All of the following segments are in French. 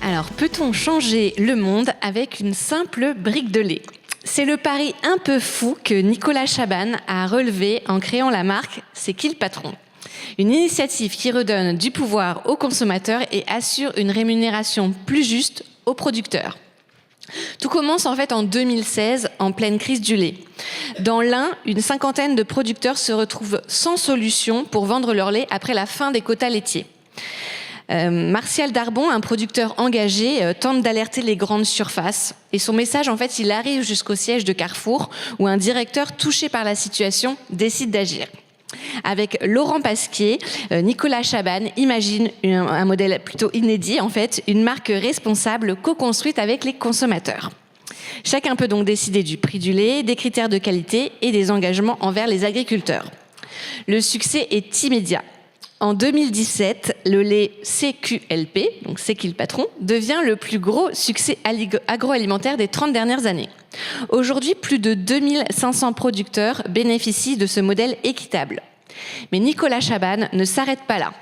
Alors, peut-on changer le monde avec une simple brique de lait ? C'est le pari un peu fou que Nicolas Chaban a relevé en créant la marque C'est qui le patron ? Une initiative qui redonne du pouvoir aux consommateurs et assure une rémunération plus juste aux producteurs. Tout commence en fait en 2016, en pleine crise du lait. Dans l'Ain, une cinquantaine de producteurs se retrouvent sans solution pour vendre leur lait après la fin des quotas laitiers. Martial Darbon, un producteur engagé, tente d'alerter les grandes surfaces. Et son message, en fait, il arrive jusqu'au siège de Carrefour, où un directeur touché par la situation décide d'agir. Avec Laurent Pasquier, Nicolas Chaban imagine un modèle plutôt inédit, en fait, une marque responsable co-construite avec les consommateurs. Chacun peut donc décider du prix du lait, des critères de qualité et des engagements envers les agriculteurs. Le succès est immédiat. En 2017, le lait CQLP, donc C'est qui le patron, devient le plus gros succès agroalimentaire des 30 dernières années. Aujourd'hui, plus de 2500 producteurs bénéficient de ce modèle équitable. Mais Nicolas Chaban ne s'arrête pas là.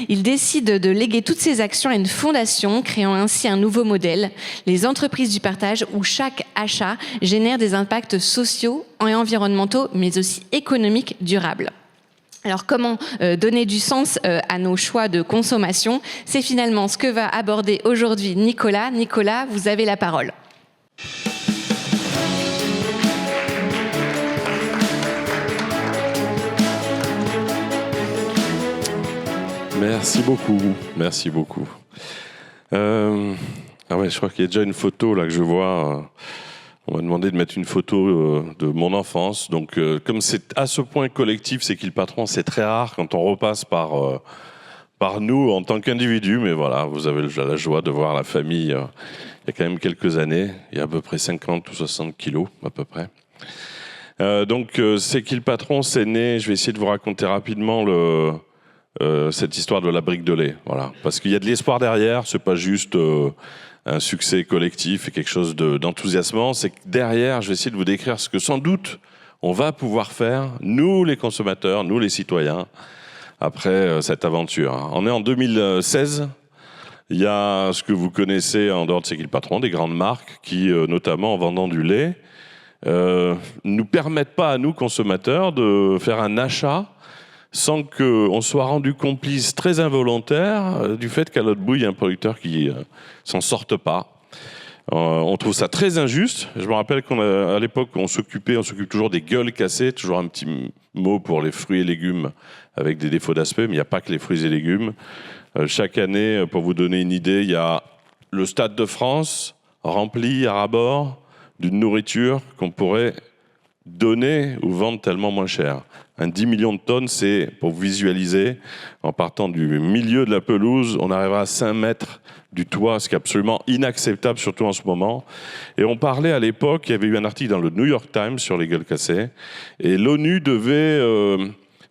Il décide de léguer toutes ses actions à une fondation, créant ainsi un nouveau modèle, les entreprises du partage, où chaque achat génère des impacts sociaux et environnementaux, mais aussi économiques durables. Alors comment donner du sens à nos choix de consommation ? C'est finalement ce que va aborder aujourd'hui Nicolas. Nicolas, vous avez la parole. Merci beaucoup, merci beaucoup. Ah ouais, je crois qu'il y a déjà une photo là que je vois. On m'a demandé de mettre une photo de mon enfance. Donc, comme c'est à ce point collectif, C'est qui le patron, c'est très rare quand on repasse par nous en tant qu'individu. Mais voilà, vous avez la joie de voir la famille il y a quand même quelques années. Il y a à peu près 50 ou 60 kilos, à peu près. Donc, C'est qui le patron, c'est né. Je vais essayer de vous raconter rapidement cette histoire de la brique de lait. Voilà. Parce qu'il y a de l'espoir derrière, c'est pas juste un succès collectif et quelque chose d'enthousiasmant, c'est que derrière, je vais essayer de vous décrire ce que sans doute on va pouvoir faire, nous les consommateurs, nous les citoyens, après cette aventure. On est en 2016, il y a ce que vous connaissez en dehors de C'est qui le patron, des grandes marques qui, notamment en vendant du lait, nous permettent pas à nous consommateurs de faire un achat sans qu'on soit rendu complice très involontaire du fait qu'à l'autre bout, il y a un producteur qui s'en sorte pas. On trouve ça très injuste. Je me rappelle qu'à l'époque, on s'occupe toujours des gueules cassées, toujours un petit mot pour les fruits et légumes avec des défauts d'aspect, mais il n'y a pas que les fruits et légumes. Chaque année, pour vous donner une idée, il y a le Stade de France rempli à ras-bord d'une nourriture qu'on pourrait donner ou vendre tellement moins cher. 10 millions de tonnes, c'est, pour vous visualiser, en partant du milieu de la pelouse, on arrivera à 5 mètres du toit, ce qui est absolument inacceptable, surtout en ce moment. Et on parlait à l'époque, il y avait eu un article dans le New York Times sur les gueules cassées, et l'ONU devait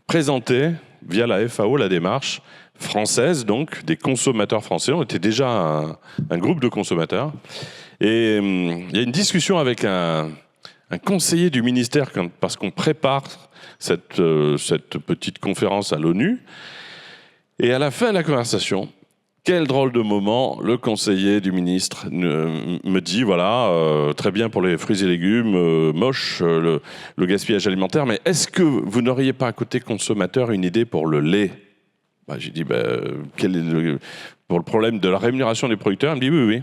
présenter, via la FAO, la démarche française, donc, des consommateurs français. On était déjà un groupe de consommateurs. Et il y a une discussion avec un conseiller du ministère, parce qu'on prépare cette petite conférence à l'ONU. Et à la fin de la conversation, quel drôle de moment, le conseiller du ministre me dit, voilà, très bien pour les fruits et légumes, moche le gaspillage alimentaire, mais est-ce que vous n'auriez pas à côté consommateur une idée pour le lait ? J'ai dit, quel est pour le problème de la rémunération des producteurs ? Il me dit, oui.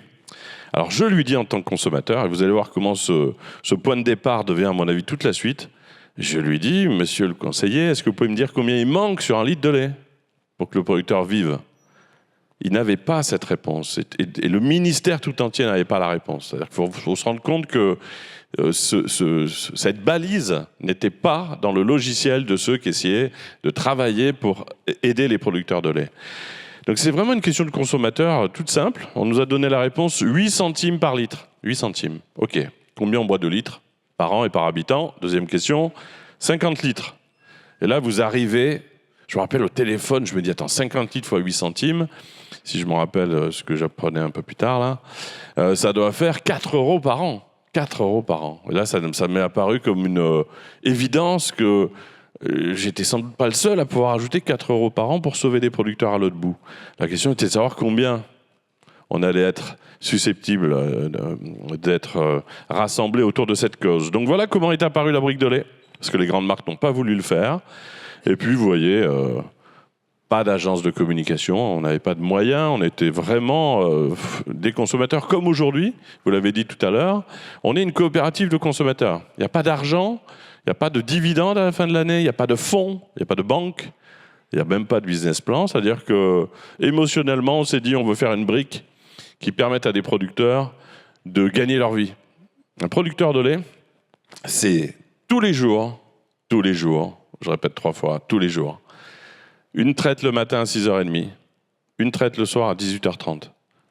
Alors je lui dis en tant que consommateur, et vous allez voir comment ce point de départ devient à mon avis toute la suite, je lui dis, monsieur le conseiller, est-ce que vous pouvez me dire combien il manque sur un litre de lait pour que le producteur vive ? Il n'avait pas cette réponse, et le ministère tout entier n'avait pas la réponse. C'est-à-dire qu'il faut se rendre compte que cette balise n'était pas dans le logiciel de ceux qui essayaient de travailler pour aider les producteurs de lait. Donc c'est vraiment une question de consommateur toute simple. On nous a donné la réponse 8 centimes par litre. 8 centimes. OK. Combien on boit de litres par an et par habitant ? Deuxième question, 50 litres. Et là, vous arrivez, je me rappelle au téléphone, je me dis, attends, 50 litres fois 8 centimes, si je me rappelle ce que j'apprenais un peu plus tard, là, ça doit faire 4 euros par an. 4 euros par an. Et là, ça m'est apparu comme une évidence que j'étais sans doute pas le seul à pouvoir ajouter 4 euros par an pour sauver des producteurs à l'autre bout. La question était de savoir combien on allait être susceptible d'être rassemblés autour de cette cause. Donc voilà comment est apparue la brique de lait, parce que les grandes marques n'ont pas voulu le faire. Et puis vous voyez, pas d'agence de communication, on n'avait pas de moyens, on était vraiment des consommateurs comme aujourd'hui, vous l'avez dit tout à l'heure, on est une coopérative de consommateurs. Il n'y a pas d'argent, il n'y a pas de dividendes à la fin de l'année, il n'y a pas de fonds, il n'y a pas de banque, il n'y a même pas de business plan, c'est-à-dire que émotionnellement on s'est dit on veut faire une brique qui permette à des producteurs de gagner leur vie. Un producteur de lait, c'est tous les jours, je répète 3 fois, tous les jours, une traite le matin à 6h30, une traite le soir à 18h30.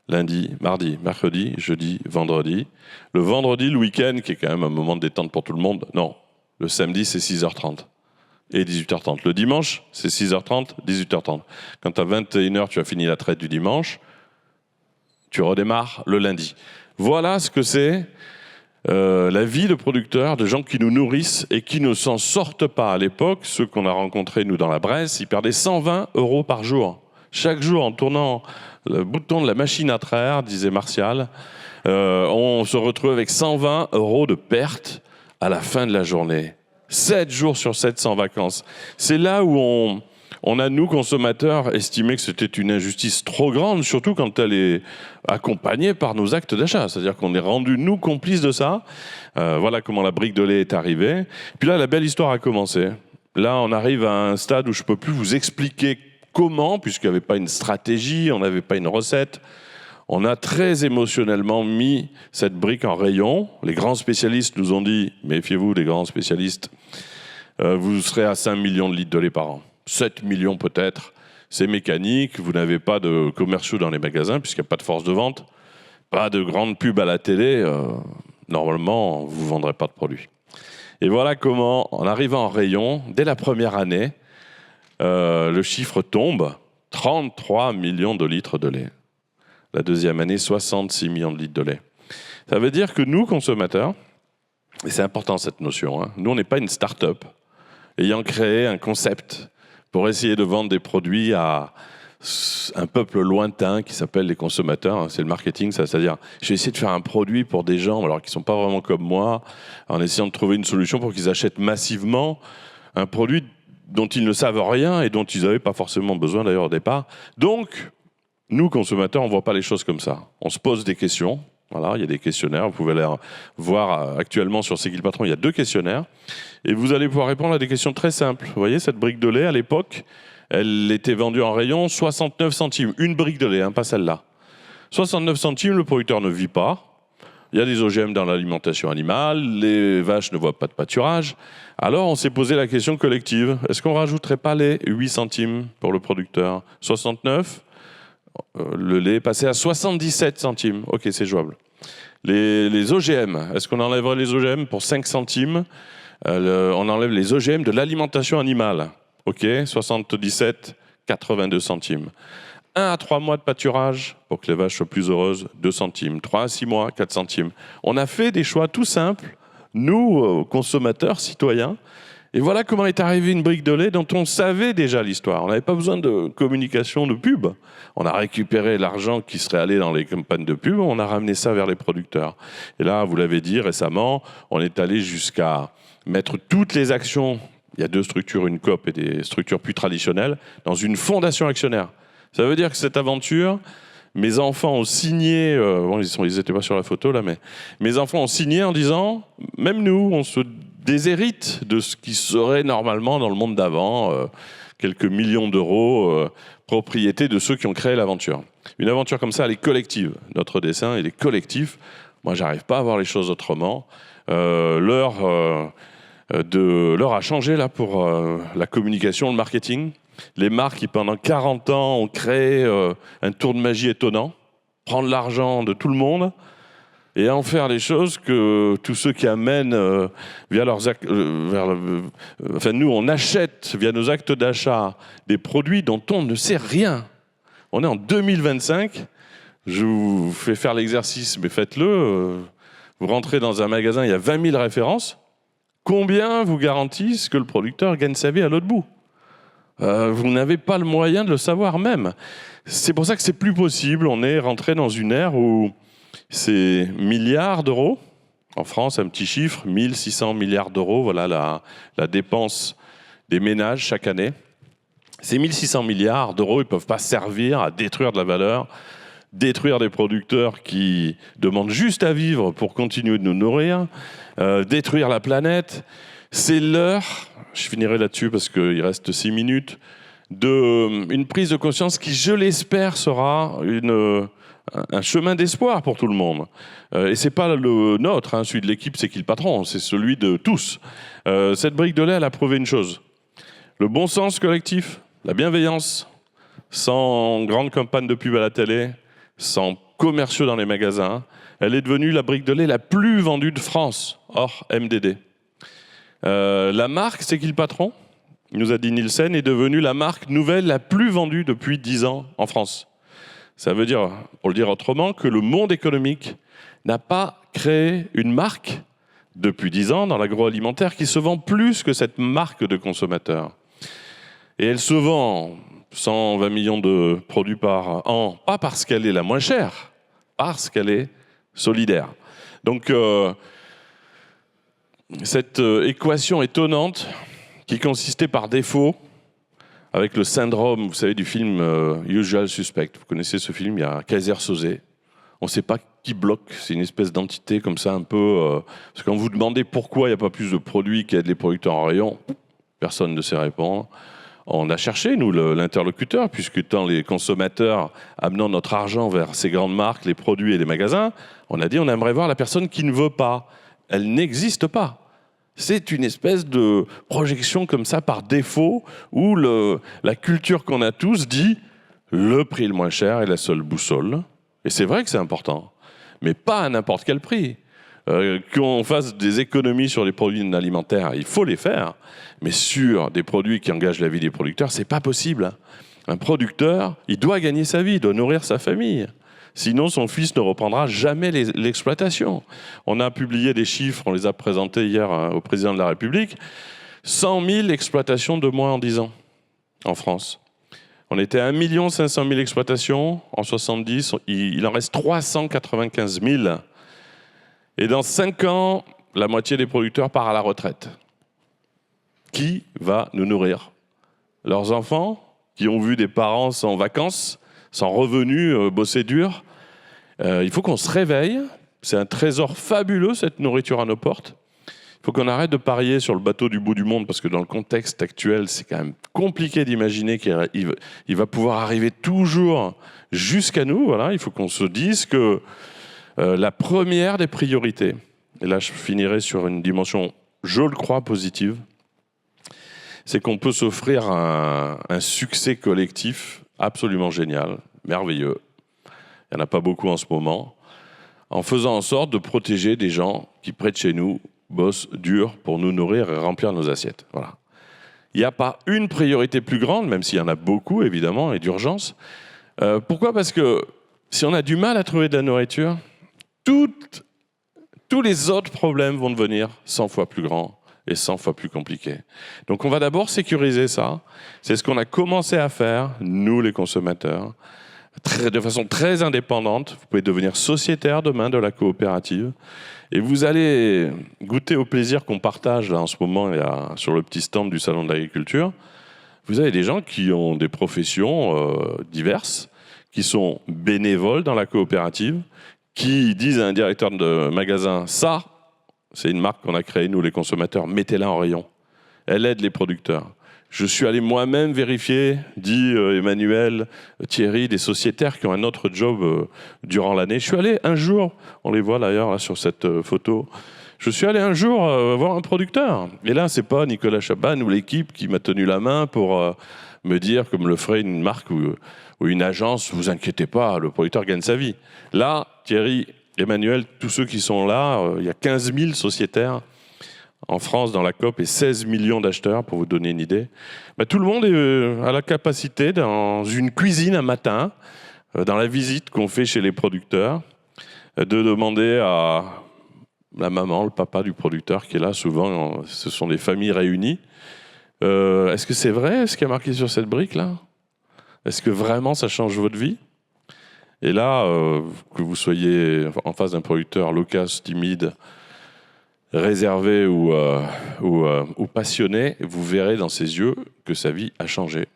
Lundi, mardi, mercredi, jeudi, vendredi. Le vendredi, le week-end, qui est quand même un moment de détente pour tout le monde, non. Le samedi, c'est 6h30 et 18h30. Le dimanche, c'est 6h30, 18h30. Quand à 21h, tu as fini la traite du dimanche, tu redémarres le lundi. Voilà ce que c'est la vie de producteurs, de gens qui nous nourrissent et qui ne s'en sortent pas. À l'époque, ceux qu'on a rencontrés, nous, dans la Bresse, ils perdaient 120 € par jour. Chaque jour, en tournant le bouton de la machine à traire, disait Martial, on se retrouve avec 120 € de perte à la fin de la journée. 7 jours sur 7 sans vacances. C'est là où on a, nous, consommateurs, estimé que c'était une injustice trop grande, surtout quand elle est accompagnée par nos actes d'achat. C'est-à-dire qu'on est rendu, nous, complices de ça. Voilà comment la brique de lait est arrivée. Puis là, la belle histoire a commencé. Là, on arrive à un stade où je ne peux plus vous expliquer comment, puisqu'il n'y avait pas une stratégie, on n'avait pas une recette. On a très émotionnellement mis cette brique en rayon. Les grands spécialistes nous ont dit, méfiez-vous des grands spécialistes, vous serez à 5 millions de litres de lait par an. 7 millions peut-être, c'est mécanique, vous n'avez pas de commerciaux dans les magasins puisqu'il n'y a pas de force de vente, pas de grande pub à la télé, normalement vous ne vendrez pas de produits. Et voilà comment, en arrivant en rayon, dès la première année, le chiffre tombe, 33 millions de litres de lait. La deuxième année, 66 millions de litres de lait. Ça veut dire que nous, consommateurs, et c'est important cette notion, nous on n'est pas une start-up ayant créé un concept pour essayer de vendre des produits à un peuple lointain qui s'appelle les consommateurs. C'est le marketing, c'est-à-dire je vais essayer de faire un produit pour des gens alors qu'ils ne sont pas vraiment comme moi, en essayant de trouver une solution pour qu'ils achètent massivement un produit dont ils ne savent rien et dont ils n'avaient pas forcément besoin d'ailleurs au départ. Donc, nous, consommateurs, on ne voit pas les choses comme ça. On se pose des questions. Voilà, il y a des questionnaires, vous pouvez les voir actuellement sur C'est qui le patron, il y a 2 questionnaires. Et vous allez pouvoir répondre à des questions très simples. Vous voyez, cette brique de lait, à l'époque, elle était vendue en rayon 69 centimes. Une brique de lait, pas celle-là. 69 centimes, le producteur ne vit pas. Il y a des OGM dans l'alimentation animale, les vaches ne voient pas de pâturage. Alors on s'est posé la question collective. Est-ce qu'on ne rajouterait pas les 8 centimes pour le producteur ? 69 le lait est passé à 77 centimes. Ok, c'est jouable. Les OGM, est-ce qu'on enlèverait les OGM pour 5 centimes on enlève les OGM de l'alimentation animale. Ok, 77, 82 centimes. 1 à 3 mois de pâturage pour que les vaches soient plus heureuses, 2 centimes. 3 à 6 mois, 4 centimes. On a fait des choix tout simples, nous, consommateurs, citoyens. Et voilà comment est arrivée une brique de lait dont on savait déjà l'histoire. On n'avait pas besoin de communication, de pub. On a récupéré l'argent qui serait allé dans les campagnes de pub, on a ramené ça vers les producteurs. Et là, vous l'avez dit récemment, on est allé jusqu'à mettre toutes les actions, il y a 2 structures, une coop et des structures plus traditionnelles, dans une fondation actionnaire. Ça veut dire que cette aventure, mes enfants ont signé, ils n'étaient pas sur la photo là, mais mes enfants ont signé en disant, même nous, on se déshérite de ce qui serait normalement dans le monde d'avant, quelques millions d'euros, propriété de ceux qui ont créé l'aventure. Une aventure comme ça, elle est collective. Notre dessin, il est collectif. Moi, j'arrive pas à voir les choses autrement. L'heure a changé là pour la communication, le marketing. Les marques qui, pendant 40 ans, ont créé un tour de magie étonnant, prendre l'argent de tout le monde et en faire des choses que tous ceux qui amènent via leurs actes, nous, on achète via nos actes d'achat des produits dont on ne sait rien. On est en 2025. Je vous fais faire l'exercice, mais faites-le. Vous rentrez dans un magasin, il y a 20 000 références. Combien vous garantissent que le producteur gagne sa vie à l'autre bout ? vous n'avez pas le moyen de le savoir même. C'est pour ça que c'est plus possible. On est rentré dans une ère où c'est milliards d'euros. En France, un petit chiffre, 1600 milliards d'euros, voilà la dépense des ménages chaque année. Ces 1600 milliards d'euros, ils ne peuvent pas servir à détruire de la valeur, détruire des producteurs qui demandent juste à vivre pour continuer de nous nourrir, détruire la planète. C'est l'heure, je finirai là-dessus parce qu'il reste 6 minutes, une prise de conscience qui, je l'espère, sera un chemin d'espoir pour tout le monde. Et ce n'est pas le nôtre, celui de l'équipe, c'est qui le patron, c'est celui de tous. Cette brique de lait, elle a prouvé une chose. Le bon sens collectif, la bienveillance, sans grande campagne de pub à la télé, sans commerciaux dans les magasins, elle est devenue la brique de lait la plus vendue de France, hors MDD. La marque, c'est qui le patron ? Il nous a dit Nielsen, est devenue la marque nouvelle la plus vendue depuis 10 ans en France. Ça veut dire, pour le dire autrement, que le monde économique n'a pas créé une marque depuis 10 ans dans l'agroalimentaire qui se vend plus que cette marque de consommateur. Et elle se vend 120 millions de produits par an, pas parce qu'elle est la moins chère, parce qu'elle est solidaire. Donc, cette équation étonnante qui consistait par défaut avec le syndrome, vous savez, du film Usual Suspect. Vous connaissez ce film, il y a Kaiser Soze. On ne sait pas qui bloque, c'est une espèce d'entité comme ça un peu... parce que quand vous demandez pourquoi il n'y a pas plus de produits qui aident les producteurs en rayon, personne ne sait répondre. On a cherché, nous, l'interlocuteur, puisque étant les consommateurs amenant notre argent vers ces grandes marques, les produits et les magasins, on a dit on aimerait voir la personne qui ne veut pas. Elle n'existe pas. C'est une espèce de projection comme ça par défaut où la culture qu'on a tous dit le prix le moins cher est la seule boussole. Et c'est vrai que c'est important, mais pas à n'importe quel prix. Qu'on fasse des économies sur les produits alimentaires, il faut les faire, mais sur des produits qui engagent la vie des producteurs, c'est pas possible. Un producteur, il doit gagner sa vie, il doit nourrir sa famille. Sinon, son fils ne reprendra jamais l'exploitation. On a publié des chiffres, on les a présentés hier au président de la République. 100 000 exploitations de moins en 10 ans en France. On était à 1 500 000 exploitations en 70, il en reste 395 000. Et dans 5 ans, la moitié des producteurs part à la retraite. Qui va nous nourrir ? Leurs enfants, qui ont vu des parents sans vacances, sans revenus, bosser dur. Il faut qu'on se réveille. C'est un trésor fabuleux, cette nourriture à nos portes. Il faut qu'on arrête de parier sur le bateau du bout du monde, parce que dans le contexte actuel, c'est quand même compliqué d'imaginer qu'il va pouvoir arriver toujours jusqu'à nous. Voilà. Il faut qu'on se dise que la première des priorités, et là je finirai sur une dimension, je le crois, positive, c'est qu'on peut s'offrir un succès collectif absolument génial, merveilleux. Il n'y en a pas beaucoup en ce moment, en faisant en sorte de protéger des gens qui, près de chez nous, bossent dur pour nous nourrir et remplir nos assiettes. Voilà. Il n'y a pas une priorité plus grande, même s'il y en a beaucoup, évidemment, et d'urgence. Pourquoi ? Parce que si on a du mal à trouver de la nourriture, tous les autres problèmes vont devenir 100 fois plus grands et 100 fois plus compliqués. Donc on va d'abord sécuriser ça. C'est ce qu'on a commencé à faire, nous les consommateurs, de façon très indépendante. Vous pouvez devenir sociétaire demain de la coopérative. Et vous allez goûter au plaisir qu'on partage là, en ce moment sur le petit stand du Salon de l'Agriculture. Vous avez des gens qui ont des professions diverses, qui sont bénévoles dans la coopérative, qui disent à un directeur de magasin, ça, c'est une marque qu'on a créée, nous les consommateurs, mettez-la en rayon. Elle aide les producteurs. Je suis allé moi-même vérifier, dit Emmanuel, Thierry, des sociétaires qui ont un autre job durant l'année. Je suis allé un jour, on les voit d'ailleurs là, sur cette photo, je suis allé un jour voir un producteur. Et là, c'est pas Nicolas Chaban ou l'équipe qui m'a tenu la main pour me dire, comme le ferait une marque ou une agence, vous inquiétez pas, le producteur gagne sa vie. Là, Thierry, Emmanuel, tous ceux qui sont là, il y a 15 000 sociétaires en France dans la COP et 16 millions d'acheteurs, pour vous donner une idée. Ben, tout le monde a la capacité, dans une cuisine un matin, dans la visite qu'on fait chez les producteurs, de demander à la maman, le papa du producteur qui est là, souvent ce sont des familles réunies, Est-ce que c'est vrai ce qui est marqué sur cette brique-là? Est-ce que vraiment ça change votre vie? Et là, que vous soyez en face d'un producteur loquace, timide, réservé ou passionné, vous verrez dans ses yeux que sa vie a changé.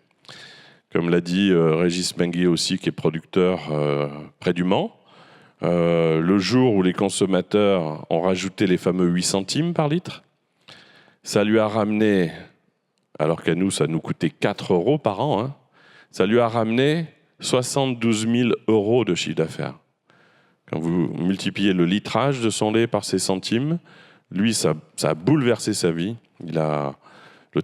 Comme l'a dit Régis Menguier aussi, qui est producteur près du Mans, le jour où les consommateurs ont rajouté les fameux 8 centimes par litre, ça lui a ramené, alors qu'à nous, ça nous coûtait 4 euros par an, hein, ça lui a ramené 72 000 euros de chiffre d'affaires. Quand vous multipliez le litrage de son lait par ces centimes, lui, ça a bouleversé sa vie.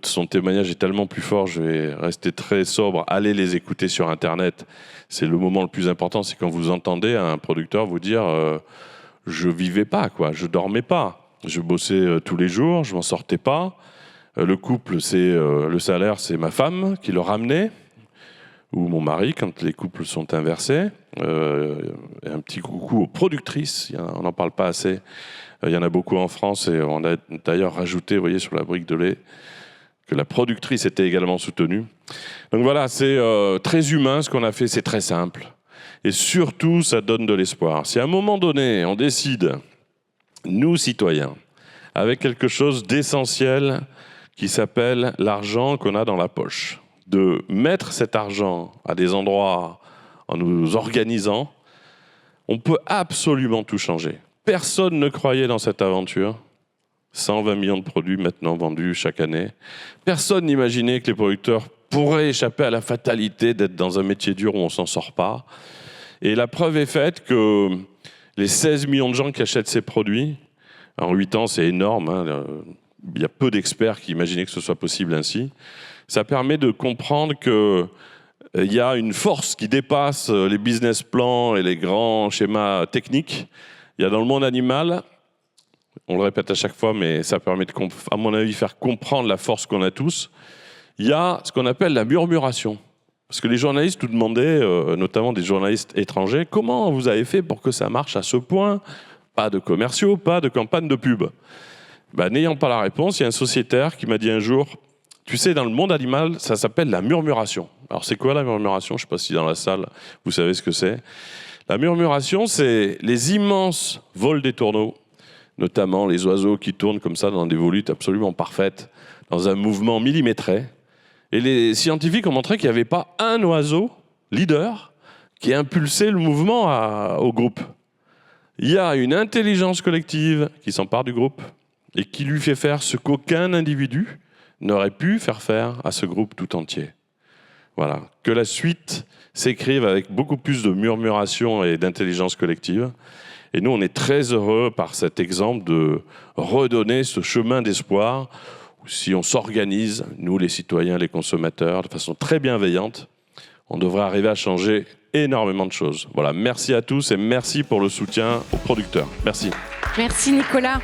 Son témoignage est tellement plus fort, je vais rester très sobre. Allez les écouter sur Internet. C'est le moment le plus important, c'est quand vous entendez un producteur vous dire je vivais pas, quoi, je dormais pas. Je bossais tous les jours, je m'en sortais pas. Le couple, le salaire, c'est ma femme qui le ramenait. Ou mon mari, quand les couples sont inversés. Un petit coucou aux productrices, on n'en parle pas assez. Il y en a beaucoup en France et on a d'ailleurs rajouté, vous voyez, sur la brique de lait, que la productrice était également soutenue. Donc voilà, c'est très humain ce qu'on a fait, c'est très simple. Et surtout, ça donne de l'espoir. Si à un moment donné, on décide, nous citoyens, avec quelque chose d'essentiel qui s'appelle l'argent qu'on a dans la poche, de mettre cet argent à des endroits en nous organisant, on peut absolument tout changer. Personne ne croyait dans cette aventure. 120 millions de produits maintenant vendus chaque année. Personne n'imaginait que les producteurs pourraient échapper à la fatalité d'être dans un métier dur où on ne s'en sort pas. Et la preuve est faite que les 16 millions de gens qui achètent ces produits, en 8 ans c'est énorme, hein, il y a peu d'experts qui imaginaient que ce soit possible ainsi. Ça permet de comprendre qu'il y a une force qui dépasse les business plans et les grands schémas techniques. Il y a dans le monde animal, on le répète à chaque fois, mais ça permet de, à mon avis, faire comprendre la force qu'on a tous. Il y a ce qu'on appelle la murmuration. Parce que les journalistes nous demandaient, notamment des journalistes étrangers, comment vous avez fait pour que ça marche à ce point? Pas de commerciaux, pas de campagne de pub. N'ayant pas la réponse, il y a un sociétaire qui m'a dit un jour, tu sais, dans le monde animal, ça s'appelle la murmuration. Alors c'est quoi la murmuration? Je ne sais pas si dans la salle, vous savez ce que c'est. La murmuration, c'est les immenses vols des tourneaux, notamment les oiseaux qui tournent comme ça dans des volutes absolument parfaites, dans un mouvement millimétré. Et les scientifiques ont montré qu'il n'y avait pas un oiseau leader qui impulsait le mouvement au groupe. Il y a une intelligence collective qui s'empare du groupe et qui lui fait faire ce qu'aucun individu n'aurait pu faire à ce groupe tout entier. Voilà. Que la suite s'écrive avec beaucoup plus de murmuration et d'intelligence collective. Et nous, on est très heureux par cet exemple de redonner ce chemin d'espoir où si on s'organise, nous les citoyens, les consommateurs, de façon très bienveillante, on devrait arriver à changer énormément de choses. Voilà, merci à tous et merci pour le soutien aux producteurs. Merci. Merci Nicolas.